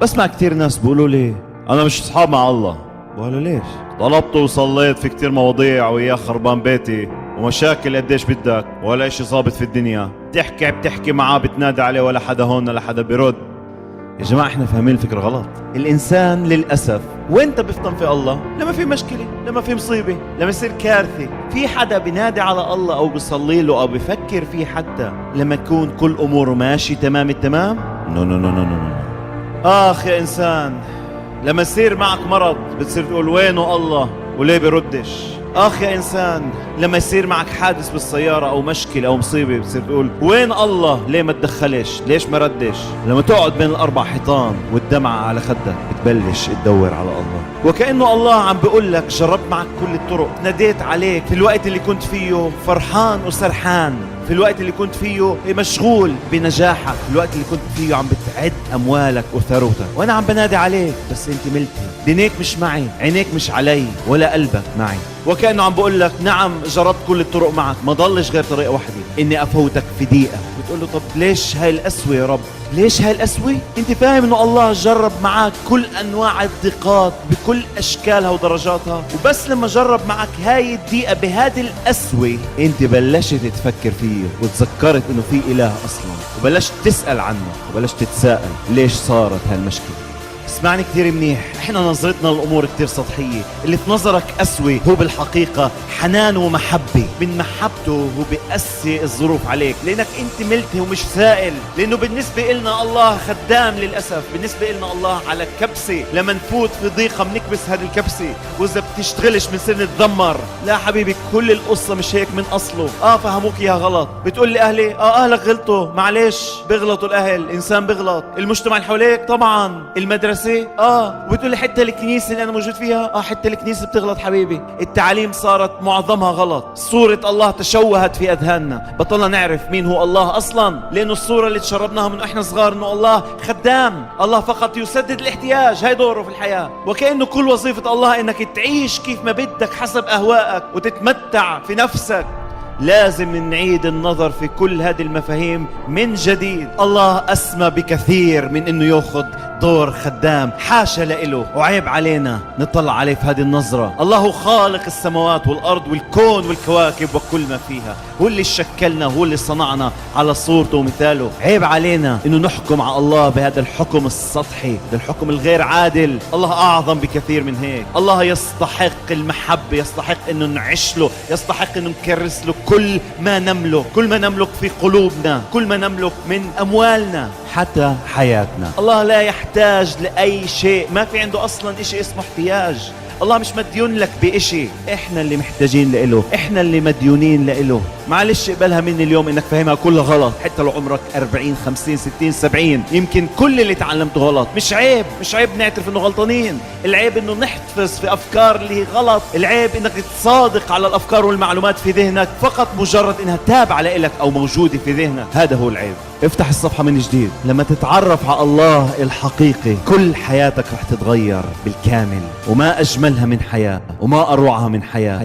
بسمع كتير ناس بيقولوا لي انا مش اصحاب مع الله. بقول له ليش؟ طلبت وصليت في كتير مواضيع وياه خربان بيتي ومشاكل قديش بدك ولا اشي ظابط في الدنيا. بتحكي معاه بتنادي عليه ولا حدا هون ولا حدا بيرد. يا جماعة احنا فاهمين الفكرة غلط. الانسان للأسف وانت بفطن في الله لما في مشكلة، لما في مصيبة، لما يصير كارثة، في حدا بينادي على الله او بيصلي له او بفكر فيه حتى لما يكون كل اموره ماشي تمام التمام. نو نو نو نو نو نو. اخ يا انسان، لما يصير معك مرض بتصير تقول وينه الله وليه بيردش. اخ يا انسان، لما يصير معك حادث بالسيارة او مشكلة او مصيبة بتصير تقول وين الله ليه ما تدخلش، ليش ما ردش. لما تقعد بين الاربع حيطان والدمعة على خدك بتبلش تدور على الله، وكأنه الله عم بيقول لك جربت معك كل الطرق، ناديت عليك في الوقت اللي كنت فيه فرحان وسرحان، في الوقت اللي كنت فيه مشغول بنجاحك، في الوقت اللي كنت فيه عم بتعد أموالك وثروتك، وأنا عم بنادي عليك بس أنت ملتهي، دينيك مش معي، عينيك مش علي، ولا قلبك معي. وكأنه عم بقول لك نعم جربت كل الطرق معك، ما ضلش غير طريقة واحدة، إني أفوتك في دقيقة. بتقول له طب ليش هاي القسوة يا رب؟ ليش هاي القسوة؟ أنت فاهم إنه الله جرب معك كل أنواع الضيقات بكل أشكالها ودرجاتها، وبس لما جرب معك هاي الدقيقة بهذه القسوة أنت بلشت تفكر فيه وتذكرت إنه في إله أصلا، وبلشت تسأل عنه وبلشت تتساءل ليش صارت هالمشكلة. اسمعني كثير منيح، احنا نظرتنا للامور كثير سطحيه، اللي في نظرك قسوه هو بالحقيقه حنان ومحبه، من محبته هو بيقسي الظروف عليك لانك انت ملتهي ومش سائل. لانه بالنسبه لنا الله خدام للاسف، بالنسبه لنا الله على كبسه، لما نفوت في ضيقه بنكبس هذه الكبسه، واذا بتشتغلش بنصير نتذمر. لا حبيبي، كل القصه مش هيك من اصله. فهموك اياها غلط. بتقول لي اهلي اهلك غلطوا، معلش بيغلطوا الاهل، انسان بيغلط، المجتمع اللي حواليك طبعا، المدرسه وبتقول لي حتى الكنيسه اللي انا موجود فيها حتى الكنيسه بتغلط حبيبي. التعليم صارت معظمها غلط، صوره الله تشوهت في اذهاننا، بطلنا نعرف مين هو الله اصلا، لانه الصوره اللي تشربناها من احنا صغار انه الله خدام، الله فقط يسدد الاحتياج، هاي دوره في الحياه. وكانه كل وظيفه الله انك تعيش كيف ما بدك حسب اهوائك وتتمتع في نفسك. لازم نعيد النظر في كل هذه المفاهيم من جديد. الله أسمى بكثير من إنه يأخذ دور خدام، حاشا لإله، وعيب علينا نطلع عليه في هذه النظرة. الله خالق السماوات والأرض والكون والكواكب وكل ما فيها، هو اللي شكلنا، هو اللي صنعنا على صورته ومثاله. عيب علينا إنه نحكم على الله بهذا الحكم السطحي، هذا الحكم الغير عادل. الله أعظم بكثير من هيك. الله يستحق المحبة، يستحق إنه نعيش له، يستحق إنه نكرس له كل ما نملك، كل ما نملك في قلوبنا، كل ما نملك من أموالنا، حتى حياتنا. الله لا يحتاج لأي شيء، ما في عنده أصلا إشي اسمه احتياج. الله مش مديون لك بإشي، إحنا اللي محتاجين لإله، إحنا اللي مديونين لإله. معلش اقبلها مني اليوم إنك فاهمها كلها غلط، حتى لو عمرك 40 50 60 70، يمكن كل اللي تعلمته غلط. مش عيب، مش عيب نعترف إنه غلطانين، العيب إنه نحتفظ في أفكار اللي غلط، العيب إنك تصادق على الأفكار والمعلومات في ذهنك فقط مجرد إنها تابعة لإلك أو موجودة في ذهنك، هذا هو العيب. افتح الصفحة من جديد. لما تتعرف على الله الحقيقي كل حياتك رح تتغير بالكامل، وما أجملها من حياة وما أروعها من حياة.